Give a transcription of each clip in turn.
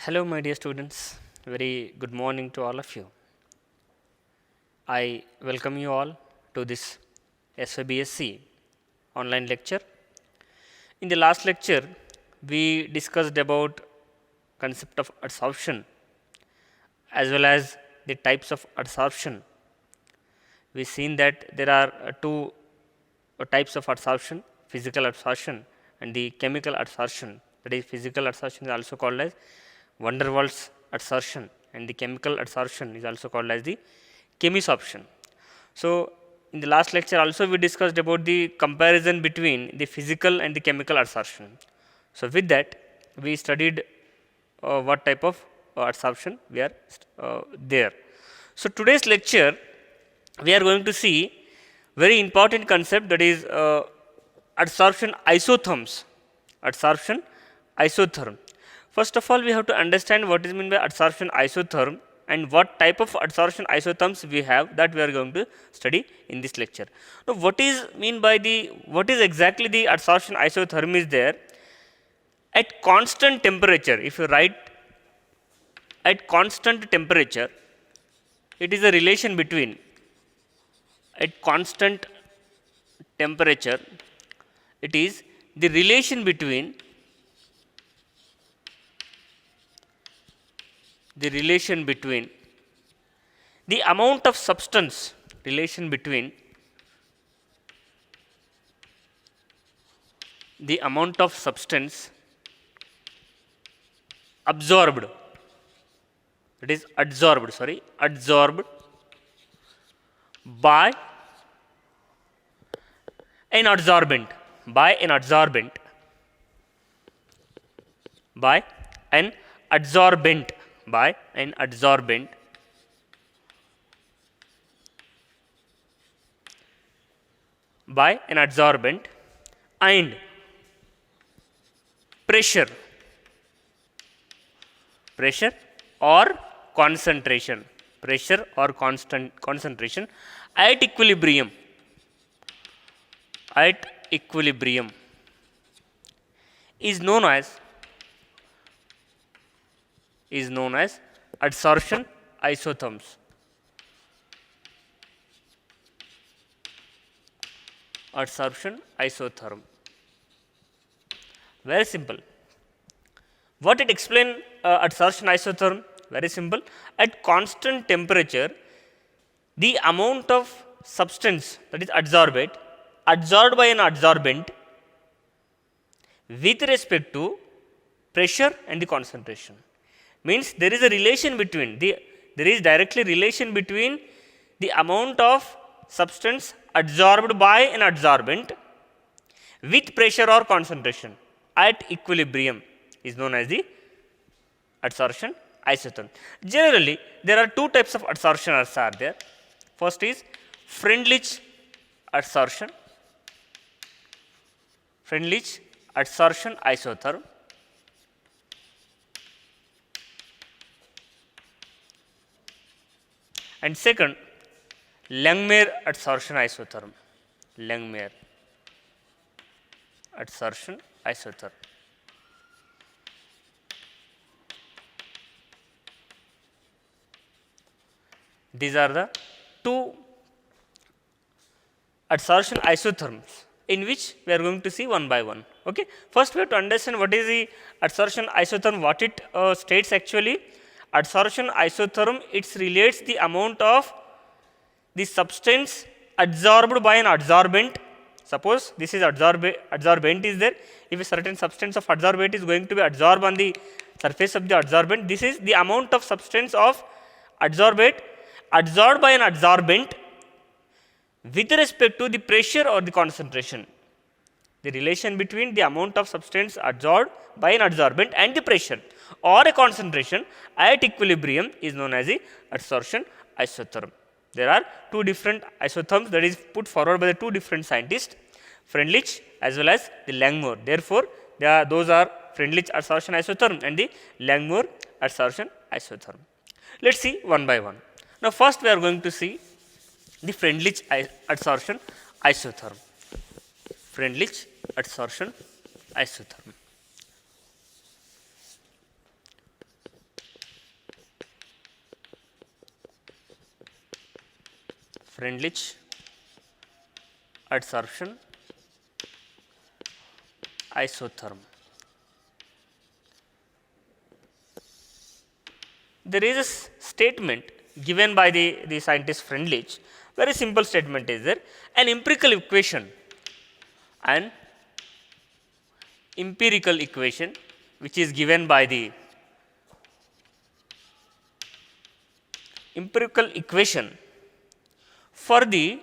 Hello, my dear students. Very good morning to all of you. I welcome you all to this SYBSC online lecture. In the last lecture, we discussed about concept of adsorption as well as the types of adsorption. We seen that there are two types of adsorption: physical adsorption and the chemical adsorption. That is, physical adsorption is also called as van der Waals adsorption, and the chemical adsorption is also called as the chemisorption. So, in the last lecture also we discussed about the comparison between the physical and the chemical adsorption. So, with that we studied what type of adsorption we are there. So, today's lecture we are going to see very important concept, that is adsorption isotherms. Adsorption isotherm. First of all, we have to understand what is meant by adsorption isotherm and what type of adsorption isotherms we have, that we are going to study in this lecture. Now, what is exactly the adsorption isotherm is there? At constant temperature, if you write at constant temperature, it is a relation between at constant temperature, it is the relation between the amount of substance, relation between the amount of substance absorbed, that is adsorbed by an adsorbent, by an adsorbent and pressure or concentration, concentration at equilibrium is known as adsorption isotherms. Adsorption isotherm. Very simple. What it explain adsorption isotherm? Very simple. At constant temperature, the amount of substance, that is adsorbed by an adsorbent with respect to pressure and the concentration. Means there is a relation between there is directly relation between the amount of substance adsorbed by an adsorbent with pressure or concentration at equilibrium is known as the adsorption isotherm. Generally, there are two types of adsorption are there. First is Freundlich adsorption isotherm. And second, Langmuir adsorption isotherm. Langmuir adsorption isotherm. These are the two adsorption isotherms in which we are going to see one by one. Okay. First, we have to understand what is the adsorption isotherm, what it states actually. Adsorption isotherm, it relates the amount of the substance adsorbed by an adsorbent. Suppose this is adsorbent is there. If a certain substance of adsorbent is going to be adsorbed on the surface of the adsorbent, this is the amount of substance of adsorbate adsorbed by an adsorbent with respect to the pressure or the concentration. The relation between the amount of substance adsorbed by an adsorbent and the pressure or a concentration at equilibrium is known as the adsorption isotherm. There are two different isotherms that is put forward by the two different scientists, Freundlich as well as the Langmuir. Therefore, those are Freundlich adsorption isotherm and the Langmuir adsorption isotherm. Let us see one by one. Now, first we are going to see the Freundlich adsorption isotherm. Freundlich adsorption isotherm. Freundlich adsorption isotherm. There is a statement given by the scientist Freundlich. Very simple statement is there. An empirical equation which is given by the empirical equation for the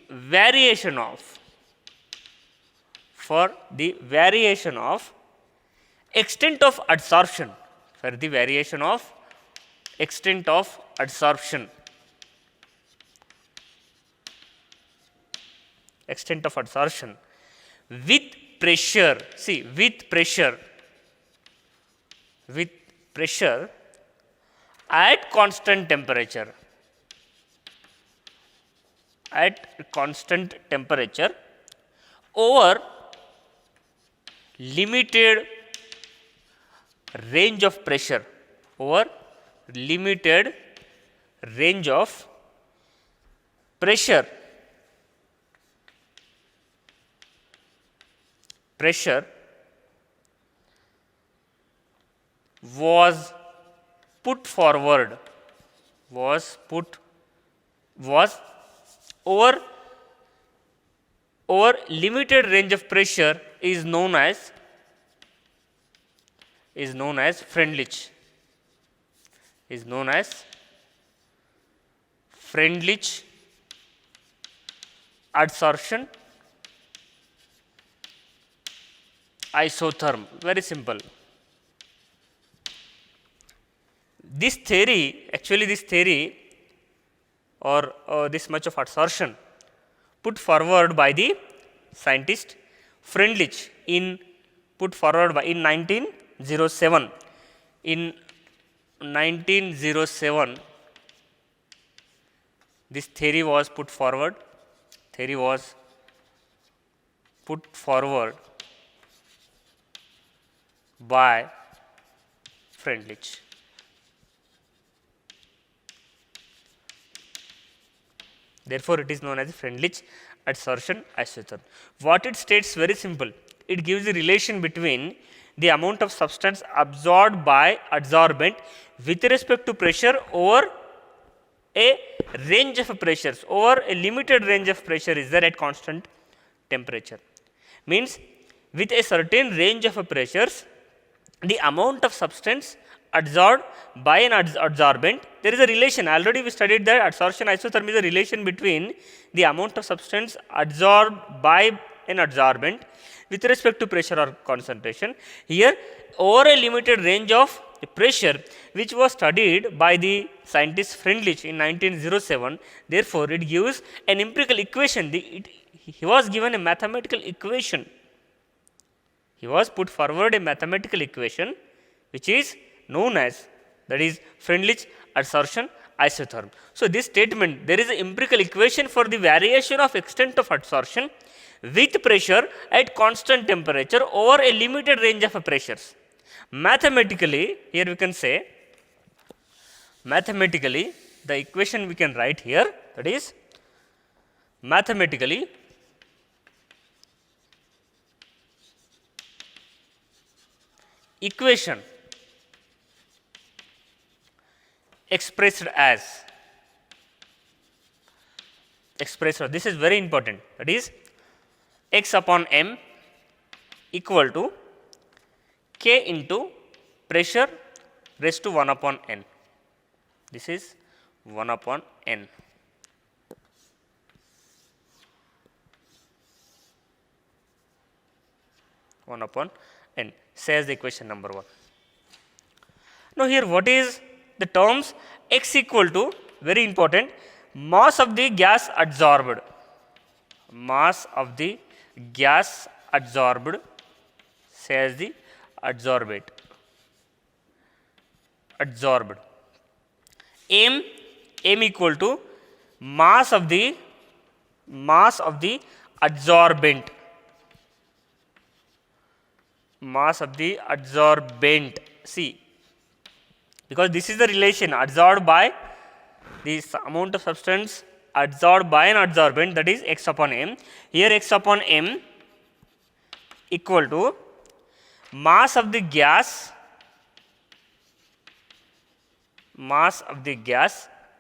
variation of extent of adsorption with pressure, at constant temperature over limited range of pressure was put forward over limited range of pressure is known as Freundlich adsorption isotherm. Very simple. This theory or this much of adsorption put forward by the scientist Freundlich in 1907. In 1907, this theory was put forward by Freundlich. Therefore, it is known as Freundlich adsorption isotherm. What it states very simple. It gives the relation between the amount of substance absorbed by adsorbent with respect to pressure over a range of pressures, over a limited range of pressure is there at constant temperature. Means with a certain range of pressures, the amount of substance adsorbed by an adsorbent, there is a relation. Already we studied that adsorption isotherm is a relation between the amount of substance adsorbed by an adsorbent with respect to pressure or concentration. Here, over a limited range of pressure which was studied by the scientist Freundlich in 1907. Therefore, it gives an empirical equation. He was given a mathematical equation. He was put forward a mathematical equation which is known as, that is, Freundlich adsorption isotherm. So, this statement, there is an empirical equation for the variation of extent of adsorption with pressure at constant temperature over a limited range of pressures. Mathematically, here we can say, the equation we can write here, that is, mathematically equation expressed as, this is very important, that is, x upon m equal to k into pressure raised to 1 upon n. This is 1 upon n. Says the equation number 1. Now, here what is the terms? X equal to, very important, mass of the gas adsorbed. Says the adsorbed. M equal to mass of the adsorbent. See, because this is the relation adsorbed by the amount of substance adsorbed by an adsorbent, that is x upon m. Here x upon m equal to mass of the gas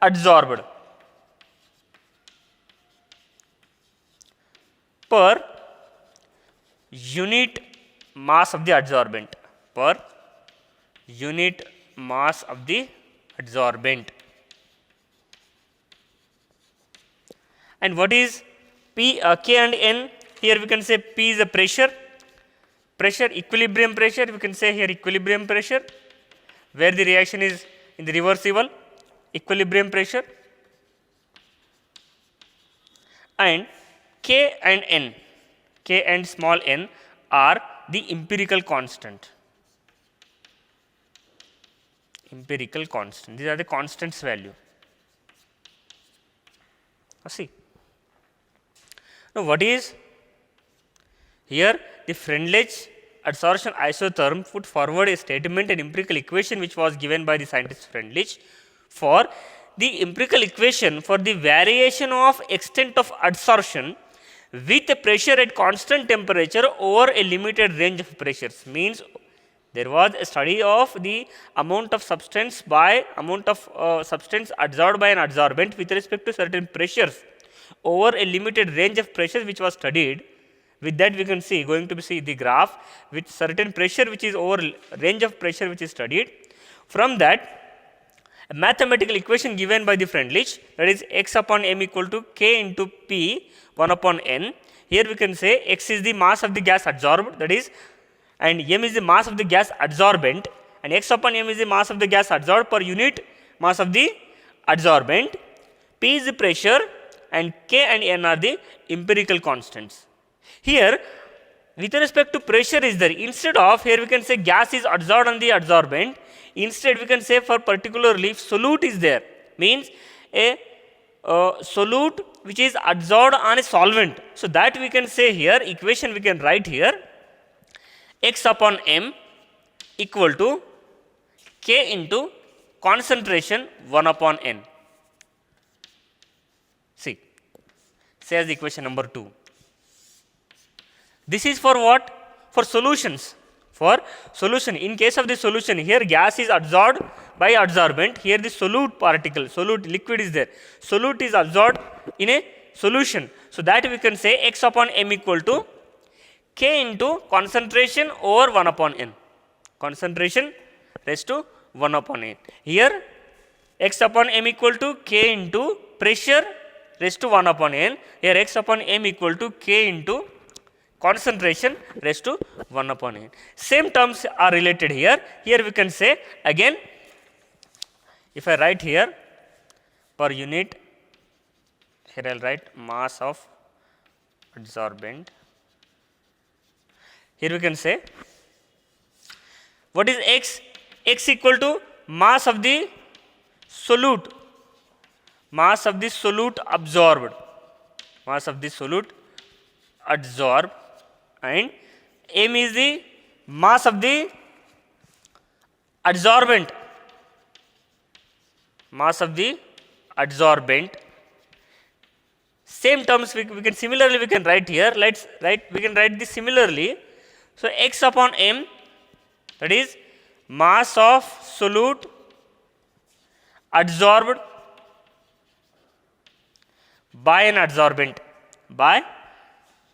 adsorbed per unit mass of the adsorbent, per unit mass of the adsorbent. And what is P, K and N? Here we can say P is the pressure, equilibrium pressure, we can say here equilibrium pressure, where the reaction is in the reversible, equilibrium pressure. And K and N, K and small n are the empirical constant. Empirical constant. These are the constants value. See. Now, what is here? The Freundlich adsorption isotherm put forward a statement and empirical equation which was given by the scientist Freundlich for the empirical equation for the variation of extent of adsorption with a pressure at constant temperature over a limited range of pressures. Means there was a study of the amount of substance adsorbed by an adsorbent with respect to certain pressures over a limited range of pressures which was studied. With that we can see, going to see the graph with certain pressure which is over range of pressure which is studied. From that, a mathematical equation given by the Freundlich, that is x upon m equal to k into p 1 upon n. Here we can say x is the mass of the gas adsorbed, that is, and m is the mass of the gas adsorbent, and x upon m is the mass of the gas adsorbed per unit mass of the adsorbent. P is the pressure and k and n are the empirical constants. Here, with respect to pressure is there, instead of here we can say gas is adsorbed on the adsorbent, instead we can say for particularly solute is there, means a solute which is adsorbed on a solvent. So, that we can say here, equation we can write here, x upon m equal to k into concentration 1 upon n. See, say as equation number 2. This is for what? For solutions. For solution. In case of the solution, here gas is adsorbed by adsorbent. Here the solute particle, solute liquid is there. Solute is adsorbed in a solution. So, that we can say x upon m equal to k into concentration over 1 upon n. Concentration raised to 1 upon n. Here x upon m equal to k into pressure raised to 1 upon n. Here x upon m equal to k into concentration raised to 1 upon n. Same terms are related here. Here we can say again, if I write here per unit, here I will write mass of adsorbent. Here we can say what is x? X equal to mass of the solute, mass of the solute absorbed, mass of the solute adsorbed, and m is the mass of the adsorbent, mass of the adsorbent. Same terms we can similarly we can write here. Let's write, we can write this similarly. So, x upon m, that is mass of solute adsorbed by an adsorbent, by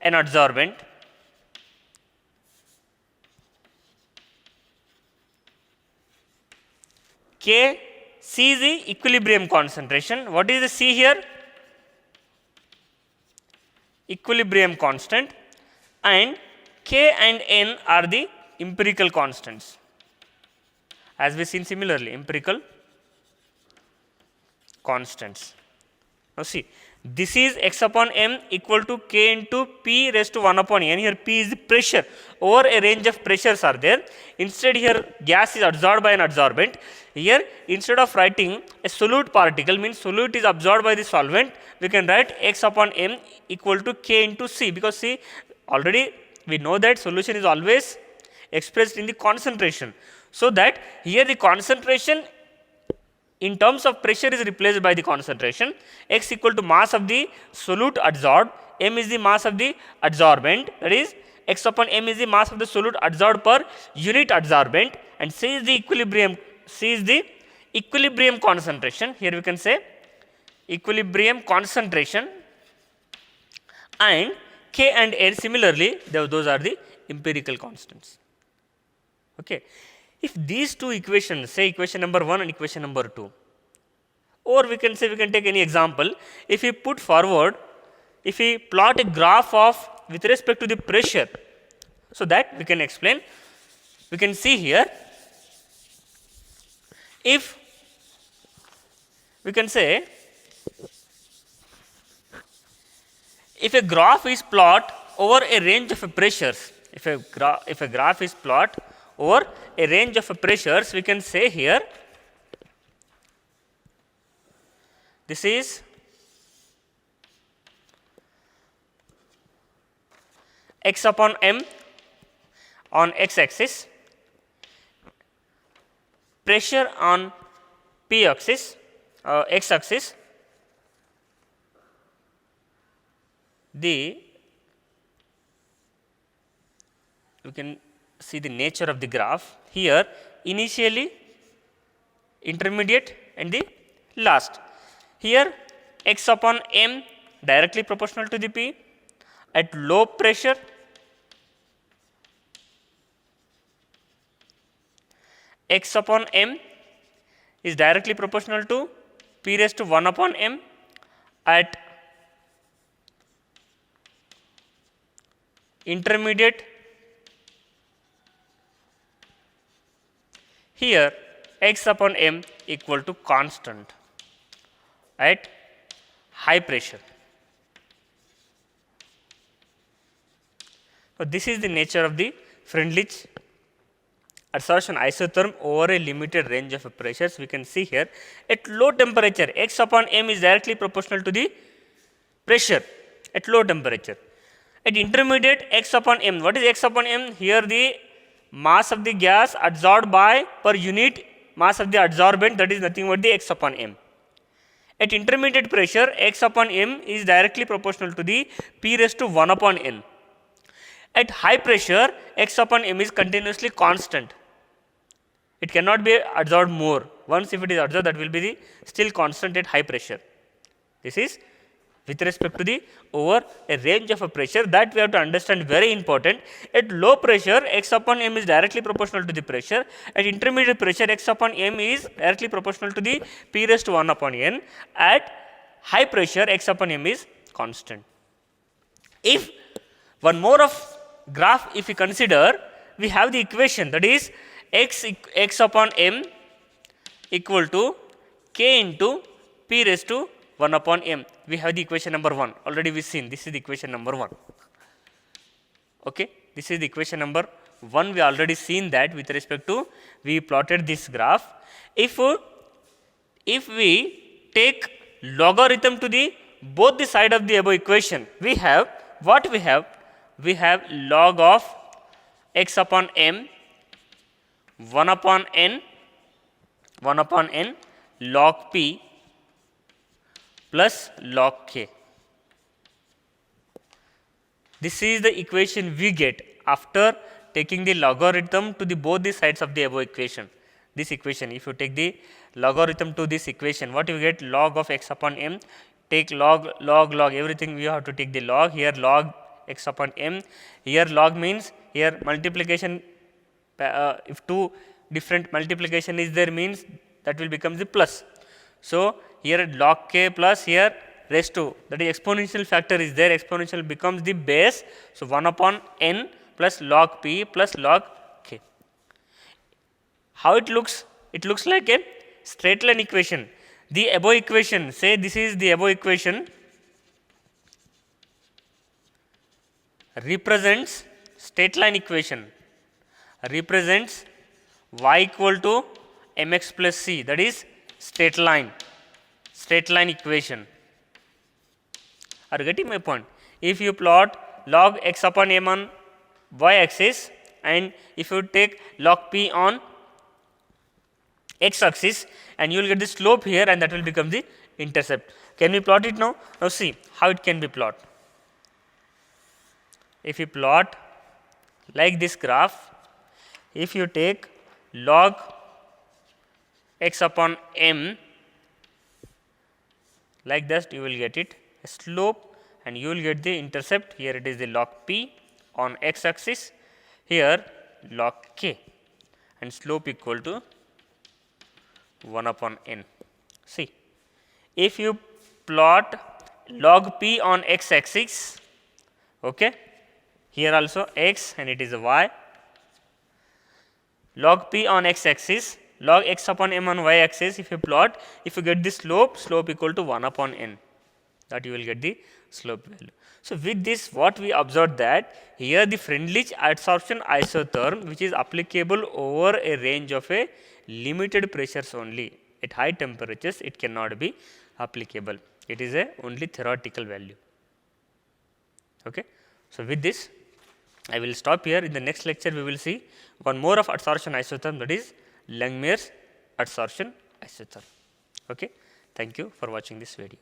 an adsorbent, K, C is the equilibrium concentration. What is the C here? Equilibrium constant, and K and N are the empirical constants, as we seen similarly, empirical constants. Now, see, this is x upon m equal to k into p raised to 1 upon n. Here p is the pressure, over a range of pressures are there. Instead, here gas is adsorbed by an adsorbent. Here, instead of writing a solute particle, means solute is absorbed by the solvent, we can write x upon m equal to k into c, because c already we know that solution is always expressed in the concentration. So, that here the concentration in terms of pressure is replaced by the concentration. X equal to mass of the solute adsorbed, m is the mass of the adsorbent, that is x upon m is the mass of the solute adsorbed per unit adsorbent, and c is the equilibrium concentration. Here we can say equilibrium concentration, and K and N similarly those are the empirical constants. Okay. If these two equations, say equation number 1 and equation number 2, or we can say, we can take any example, if we put forward, if we plot a graph of with respect to the pressure, so that we can explain, we can see here, if we can say, if a graph is plot over a range of pressures, if a graph is plot over a range of pressures, we can say here, this is x upon m on x axis, pressure on p axis, x axis, we can see the nature of the graph here, initially, intermediate and the last. Here x upon m directly proportional to the p, at low pressure x upon m is directly proportional to p raised to 1 upon m, at intermediate, here x upon m equal to constant at high pressure. So, this is the nature of the Freundlich adsorption isotherm over a limited range of pressures. We can see here, at low temperature x upon m is directly proportional to the pressure at low temperature. At intermediate x upon m, what is x upon m? Here the mass of the gas adsorbed by per unit mass of the adsorbent, that is nothing but the x upon m. At intermediate pressure x upon m is directly proportional to the p raised to 1 upon n. At high pressure x upon m is continuously constant, it cannot be adsorbed more. Once if it is adsorbed, that will be the still constant at high pressure. This is with respect to the over a range of a pressure, that we have to understand, very important. At low pressure x upon m is directly proportional to the pressure, at intermediate pressure x upon m is directly proportional to the p raised to 1 upon n, at high pressure x upon m is constant. If one more of graph, if we consider, we have the equation, that is x upon m equal to k into p raised to 1 upon m. We have the equation number 1, already we seen, this is the equation number 1. Okay, this is the equation number 1, we already seen that with respect to, we plotted this graph. If we take logarithm to the both the side of the above equation, we have what we have? We have log of x upon m 1 upon n log p plus log k. This is the equation we get after taking the logarithm to the both the sides of the above equation. This equation, if you take the logarithm to this equation, what you get? Log of x upon m, take log, everything we have to take the log. Here log x upon m, here log means here multiplication, if two different multiplication is there, means that will become the plus. So, here log k plus here raised to, that is exponential factor is there, exponential becomes the base. So, 1 upon n plus log p plus log k. How it looks? It looks like a straight line equation. The above equation, say this is the above equation, represents straight line equation, represents y equal to mx plus c, that is straight line equation. Are you getting my point? If you plot log x upon m on y axis, and if you take log p on x axis, and you will get the slope here, and that will become the intercept. Can we plot it now? Now see how it can be plotted. If you plot like this graph, if you take log x upon m like that, you will get it a slope, and you will get the intercept. Here it is the log p on x axis, here log k, and slope equal to 1 upon n. See, if you plot log p on x axis, okay, here also x and it is a y, log p on x axis, log x upon m on y axis, if you plot, if you get the slope equal to 1 upon n, that you will get the slope value. So, with this what we observed that here the Freundlich adsorption isotherm, which is applicable over a range of a limited pressures only. At high temperatures it cannot be applicable, it is a only theoretical value. Okay. So, with this I will stop here. In the next lecture we will see one more of adsorption isotherm, that is Langmuir's adsorption isotherm. Okay. Thank you for watching this video.